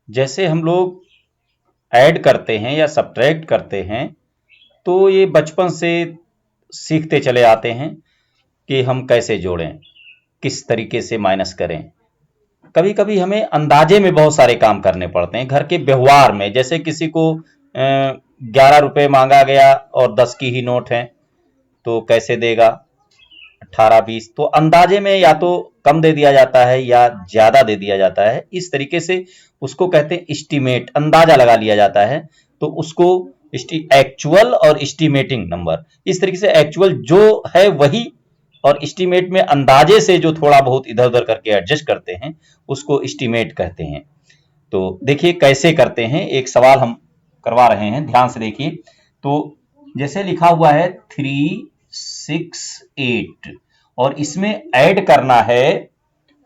जैसे हम लोग ऐड करते हैं या सब्ट्रैक्ट करते हैं, तो ये बचपन से सीखते चले आते हैं कि हम कैसे जोड़ें, किस तरीके से माइनस करें। कभी कभी हमें अंदाजे में बहुत सारे काम करने पड़ते हैं घर के व्यवहार में। जैसे किसी को 11 रुपए मांगा गया और 10 की ही नोट है, तो कैसे देगा? 18-20। तो अंदाजे में या तो कम दे दिया जाता है या ज्यादा दे दिया जाता है। इस तरीके से उसको कहते हैं एस्टीमेट, अंदाजा लगा लिया जाता है। तो उसको एक्चुअल और एस्टीमेटिंग नंबर, इस तरीके से एक्चुअल जो है वही, और एस्टीमेट में अंदाजे से जो थोड़ा बहुत इधर उधर करके एडजस्ट करते हैं उसको एस्टीमेट कहते हैं। तो देखिए कैसे करते हैं, एक सवाल हम करवा रहे हैं, ध्यान से देखिए। तो जैसे लिखा हुआ है 368 और इसमें ऐड करना है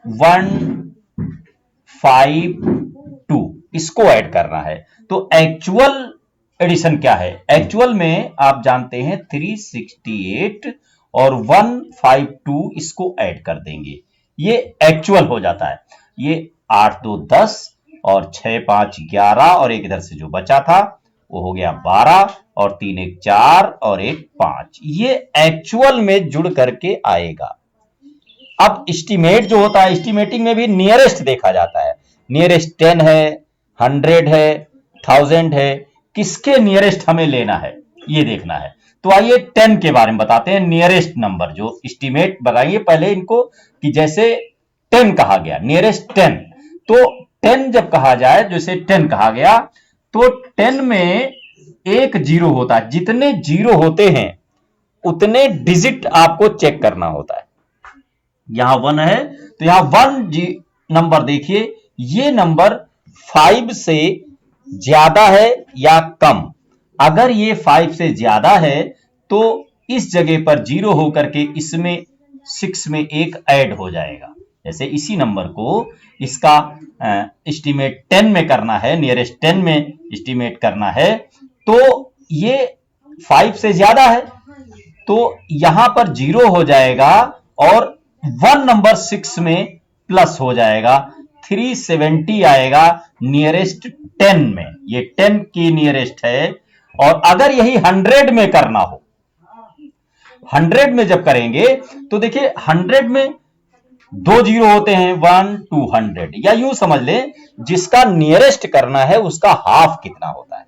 152, इसको ऐड करना है। तो एक्चुअल एडिशन क्या है? एक्चुअल में आप जानते हैं 368 और 152 इसको ऐड कर देंगे, ये एक्चुअल हो जाता है। ये 8 2 10 और 6 5 11 और एक इधर से जो बचा था वो हो गया 12 और 3 1 4 और 1 5, ये एक्चुअल में जुड़ करके आएगा। अब एस्टीमेट जो होता है, एस्टीमेटिंग में भी नियरेस्ट देखा जाता है। नियरेस्ट 10 है, 100 है, 1000 है, किसके नियरेस्ट हमें लेना है ये देखना है। तो आइए 10 के बारे में बताते हैं, नियरेस्ट नंबर जो एस्टीमेट बताइए पहले इनको, कि जैसे 10 कहा गया, नियरेस्ट 10। तो 10 जब कहा जाए, जैसे 10 कहा गया, तो 10 में एक जीरो होता है। जितने जीरो होते हैं उतने डिजिट आपको चेक करना होता है। यहां 1 है तो यहां 1 नंबर देखिए, ये नंबर 5 से ज्यादा है या कम। अगर ये 5 से ज्यादा है तो इस जगह पर जीरो होकर के इसमें 6 में एक ऐड हो जाएगा। जैसे इसी नंबर को इसका एस्टीमेट 10 में करना है, नियरेस्ट 10 में एस्टीमेट करना है, तो ये 5 से ज्यादा है तो यहां पर जीरो हो जाएगा और 1 नंबर 6 में प्लस हो जाएगा, 370 आएगा नियरेस्ट 10 में। ये 10 की नियरेस्ट है। और अगर यही 100 में करना हो, 100 में जब करेंगे तो देखिए 100 में दो जीरो होते हैं, 1 2 100, या यूं समझ लें जिसका नियरेस्ट करना है उसका हाफ कितना होता है।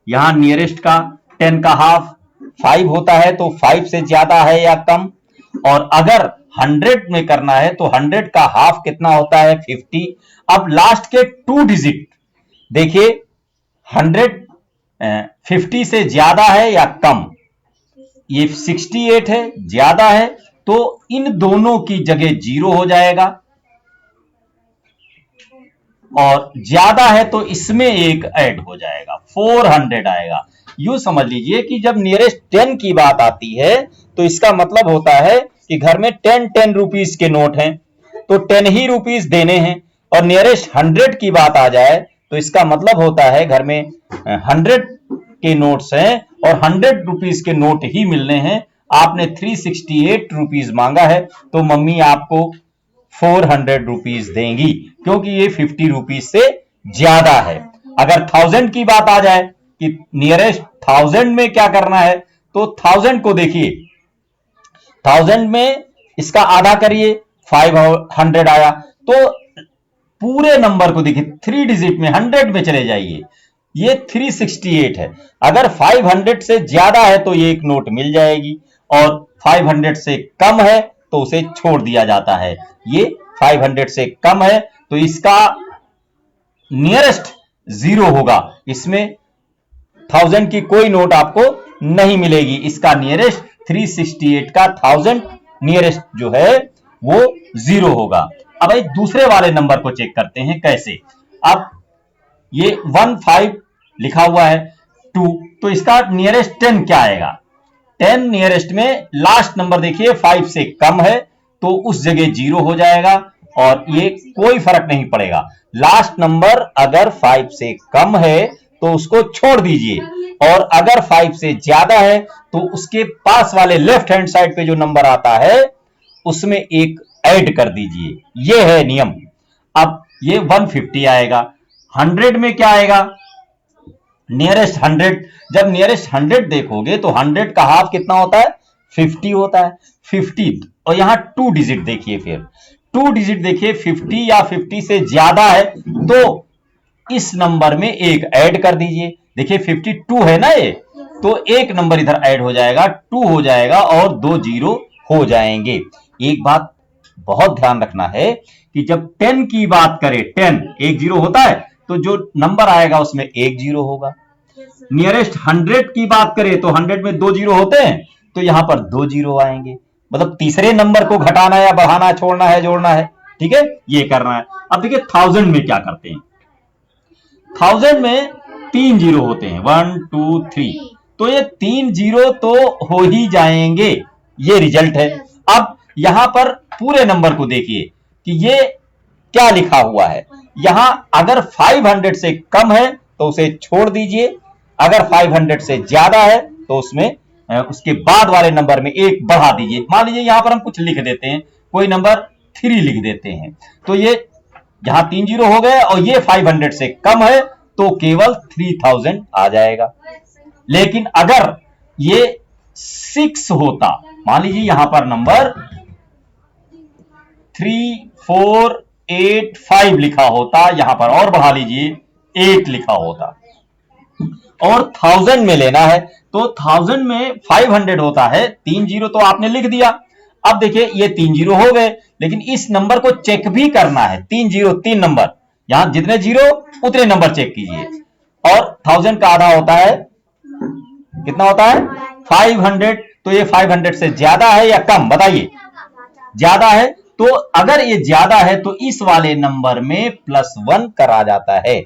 यहां नियरेस्ट का 10 का हाफ 5 होता है, तो 5 से ज्यादा है या कम। और अगर 100 में करना है तो 100 का हाफ कितना होता है, 50। अब लास्ट के 2 डिजिट देखिए, 100 50 से ज्यादा है या कम। ये 68 है, ज्यादा है, तो इन दोनों की जगह जीरो हो जाएगा, और ज्यादा है तो इसमें एक ऐड हो जाएगा, 400 आएगा। यूं समझ लीजिए कि जब नियरेस्ट 10 की बात आती है तो इसका मतलब होता है कि घर में 10 रुपीस के नोट हैं तो 10 ही रुपीस देने हैं। और नियरेस्ट 100 की बात आ जाए तो इसका मतलब होता है घर में 100 के नोट्स हैं और 100 रुपीस के नोट ही मिलने हैं। आपने 368 रुपीस मांगा है तो मम्मी आपको 400 रुपीस देंगी, क्योंकि ये 50 रुपीस से ज्यादा है। अगर 1000 की बात आ जाए कि नियरेस्ट 1000 में क्या करना है, तो 1000 को देखिए, 1000 में इसका आधा करिए, 500 आया। तो पूरे नंबर को देखिए, 3 डिजिट में 100 में चले जाइए, ये 368 है। अगर 500 से ज्यादा है तो ये एक नोट मिल जाएगी, और 500 से कम है तो उसे छोड़ दिया जाता है। ये 500 से कम है तो इसका नियरेस्ट जीरो होगा, इसमें 1000 की कोई नोट आपको नहीं मिलेगी। इसका नियरेस्ट 368 का 1000 नियरेस्ट जो है वो जीरो होगा। अब एक दूसरे वाले नंबर को चेक करते हैं कैसे। अब ये 15 लिखा हुआ है 2, तो इसका नियरेस्ट 10 क्या आएगा? 10 नियरेस्ट में लास्ट नंबर देखिए 5 से कम है तो उस जगह जीरो हो जाएगा, और ये कोई फर्क नहीं पड़ेगा। लास्ट नंबर अगर 5 से कम है तो उसको छोड़ दीजिए, और अगर 5 से ज्यादा है तो उसके पास वाले लेफ्ट हैंड साइड पे जो नंबर आता है उसमें एक ऐड कर दीजिए। ये है नियम। अब ये 150 आएगा, 100 में क्या आएगा, नियरेस्ट 100। जब नियरेस्ट 100 देखोगे तो 100 का हाफ कितना होता है, 50 होता है। 50 और यहां 2 डिजिट देखिए, फिर 2 डिजिट देखिए, 50 या 50 से ज्यादा है तो इस नंबर में एक ऐड कर दीजिए। देखिए 52 है ना ये, तो एक नंबर इधर ऐड हो जाएगा, 2 हो जाएगा और 2 जीरो हो जाएंगे। एक बात बहुत ध्यान रखना है कि जब 10 की बात करें, 10 एक जीरो होता है तो जो नंबर आएगा उसमें एक जीरो होगा। नियरेस्ट 100 की बात करें तो 100 में 2 जीरो होते हैं तो यहां पर 2 जीरो आएंगे। मतलब तीसरे नंबर को घटाना या बढ़ाना, छोड़ना है, जोड़ना है, ठीक है, ये करना है। अब देखिए 1000 में क्या करते हैं, 1000 में 3 जीरो होते हैं, 1 2 3, तो ये 3 जीरो तो हो ही जाएंगे, ये रिजल्ट है। अब यहां पर पूरे नंबर को देखिए कि ये क्या लिखा हुआ है। यहां अगर 500 से कम है तो उसे छोड़ दीजिए, अगर 500 से ज्यादा है तो उसमें उसके बाद वाले नंबर में एक बढ़ा दीजिए। मान लीजिए यहां पर हम कुछ लिख देते हैं, कोई नंबर 3 लिख देते हैं, तो ये यहां 3 जीरो हो गए और ये 500 से कम है तो केवल 3000 आ जाएगा। लेकिन अगर ये 6 होता, मान लीजिए यहां पर नंबर 3 4 8 5 लिखा होता, यहां पर और बढ़ा लीजिए 8 लिखा होता, और 1000 में लेना है तो 1000 में 500 होता है, 3 जीरो तो आपने लिख दिया। अब देखिए ये 3 जीरो हो गए, लेकिन इस नंबर को चेक भी करना है। 3 जीरो, 3 नंबर, यहां जितने जीरो उतने नंबर चेक कीजिए। और 1000 का आधा होता है, कितना होता है, 500, तो ये 500 से ज्यादा है या कम, बताइए, ज्यादा है। तो अगर ये ज्यादा है तो इस वाले नंबर में +1 करा जाता है,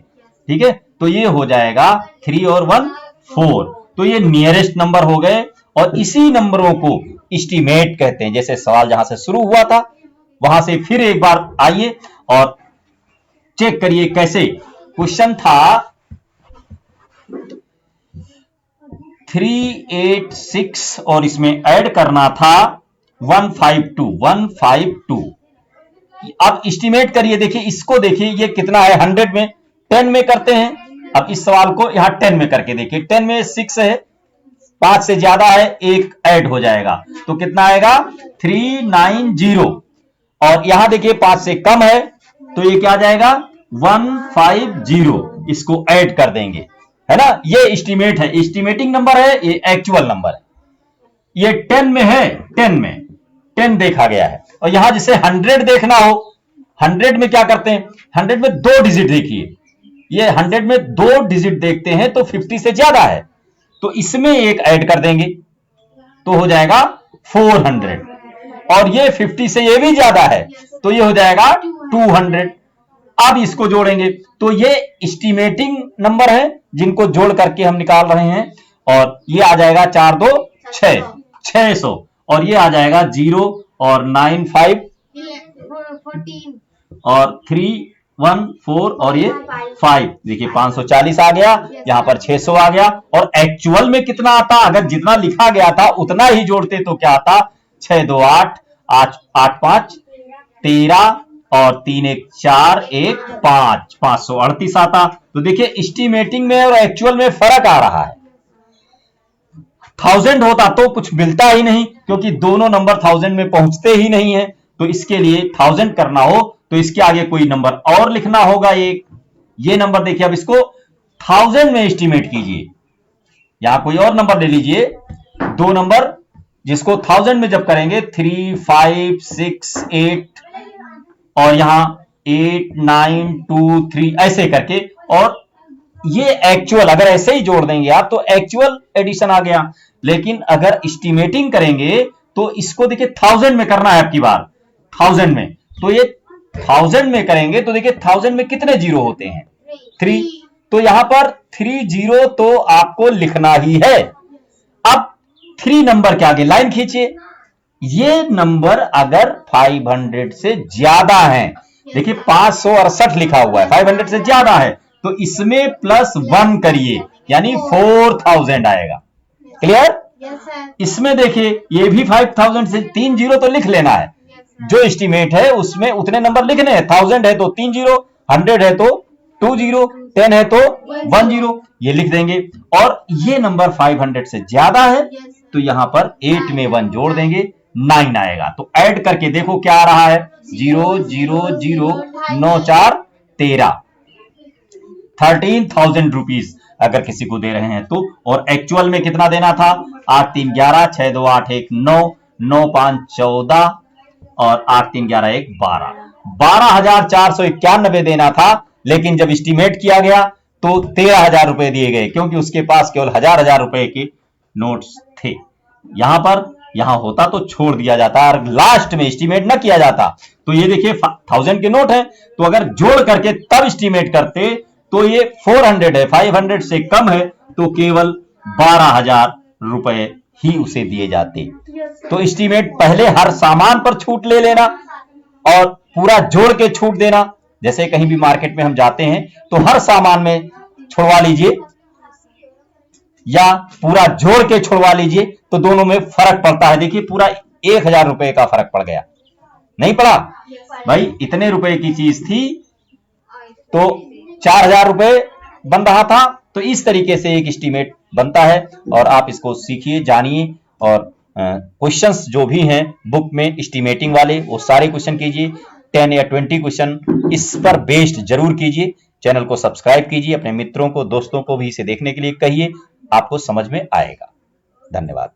ठीक है, तो ये हो जाएगा 3 और 1 4, तो ये नियरेस्ट नंबर हो गए। और इसी नंबरों को एस्टीमेट कहते हैं। जैसे सवाल जहां से शुरू हुआ था वहां से फिर एक बार आइए और चेक करिए कैसे। क्वेश्चन था 386 और इसमें ऐड करना था 152। अब एस्टीमेट करिए, देखिए इसको देखिए ये कितना है, 100 में 10 में करते हैं। अब इस सवाल को यहां 10 में करके देखिए, 10 में 6 है, 5 से ज्यादा है, एक ऐड हो जाएगा तो कितना आएगा 390। और यहां देखिए 5 से कम है तो ये क्या आ जाएगा 150, इसको ऐड कर देंगे, है ना। ये एस्टीमेट है, एस्टीमेटिंग नंबर है, ये एक्चुअल नंबर है। ये 10 में है, 10 में 10 देखा गया है। और यहां जिसे 100 देखना हो, 100 में क्या करते हैं, 100 में 2 डिजिट देखिए, ये 100 में 2 डिजिट देखते हैं तो 50 से ज्यादा है तो इसमें एक ऐड कर देंगे तो हो जाएगा 400। और ये 50 से ये भी ज्यादा है तो ये हो जाएगा 200। अब इसको जोड़ेंगे तो ये एस्टीमेटिंग नंबर है जिनको जोड़ करके हम निकाल रहे हैं। और ये आ जाएगा 4 2 6, 600, और ये आ जाएगा 0 और 9 5 और 3 1 4 और ये 5, देखिए 540 आ गया, यहां पर 600 आ गया। और एक्चुअल में कितना आता, अगर जितना लिखा गया था उतना ही जोड़ते तो क्या आता, 6 2 8 8 8 5 13 और 3 1 4 1 5, 538 आता। तो देखिए एस्टीमेटिंग में और एक्चुअल में फर्क आ रहा है। 1000 होता तो कुछ मिलता ही नहीं, क्योंकि दोनों नंबर 1000 में पहुंचते ही नहीं है। तो इसके लिए 1000 करना हो तो इसके आगे कोई नंबर और लिखना होगा। ये नंबर देखिए, अब इसको 1000 में एस्टीमेट कीजिए, यहां कोई और नंबर ले लीजिए, 2 नंबर जिसको 1000 में जब करेंगे 3 5 6 8 और यहां 8 9 2 3 ऐसे करके, और ये एक्चुअल अगर ऐसे ही जोड़ देंगे आप तो एक्चुअल एडिशन आ गया। लेकिन अगर एस्टीमेटिंग करेंगे तो इसको देखिए 1000 में करना है आपकी बार, 1000 में, तो ये 1000 में करेंगे तो देखिए 1000 में कितने जीरो होते हैं, 3, तो यहां पर 3 जीरो तो आपको लिखना ही है। अब 3 नंबर के आगे लाइन खींचिए, ये नंबर अगर 500 से ज्यादा है, देखिए 568 लिखा हुआ है, 500 से ज्यादा है तो इसमें +1 करिए, यानी 4000 आएगा। क्लियर? इसमें देखिए ये भी 5000 से 3 जीरो तो लिख लेना है, जो एस्टीमेट है उसमें उतने नंबर लिखने हैं। 1000 है तो 3 जीरो, 100 है तो 2 जीरो, 10 है तो 10 ये लिख देंगे। और ये नंबर 500 से ज्यादा है तो यहां पर 8 में 1 जोड़ देंगे, 9 आएगा। तो ऐड करके देखो क्या आ रहा है, 0 0 0 9 4 13, 13,000 रुपीज अगर किसी को दे रहे हैं तो। और एक्चुअल में कितना देना था, 8 3 11, 6 2 8 1 9, 9 5 14 और 8 3 11 1 12, 12,491 देना था। लेकिन जब एस्टीमेट किया गया तो 13,000 रुपए दिए गए, क्योंकि उसके पास केवल हजार रुपए के नोट्स थे। यहां होता तो छोड़ दिया जाता और लास्ट में एस्टीमेट न किया जाता। तो ये देखिए 1000 के नोट है, तो अगर जोड़ करके तब एस्टीमेट करते तो ये 400 है, 500 से कम है तो केवल 12,000 रुपए ही उसे दिए जाते। तो एस्टीमेट पहले हर सामान पर छूट ले लेना और पूरा जोड़ के छूट देना। जैसे कहीं भी मार्केट में हम जाते हैं तो हर सामान में छुड़वा लीजिए या पूरा जोड़ के छुड़वा लीजिए, तो दोनों में फर्क पड़ता है। देखिए पूरा 1,000 रुपए का फर्क पड़ गया, नहीं पड़ा भाई? इतने रुपए की चीज थी तो 4,000 रुपए बन रहा था। तो इस तरीके से एक एस्टीमेट बनता है और आप इसको सीखिए, जानिए। और क्वेश्चंस जो भी हैं बुक में एस्टीमेटिंग वाले, वो सारे क्वेश्चन कीजिए, 10 या 20 क्वेश्चन इस पर बेस्ड जरूर कीजिए। चैनल को सब्सक्राइब कीजिए, अपने मित्रों को दोस्तों को भी इसे देखने के लिए कहिए, आपको समझ में आएगा। धन्यवाद।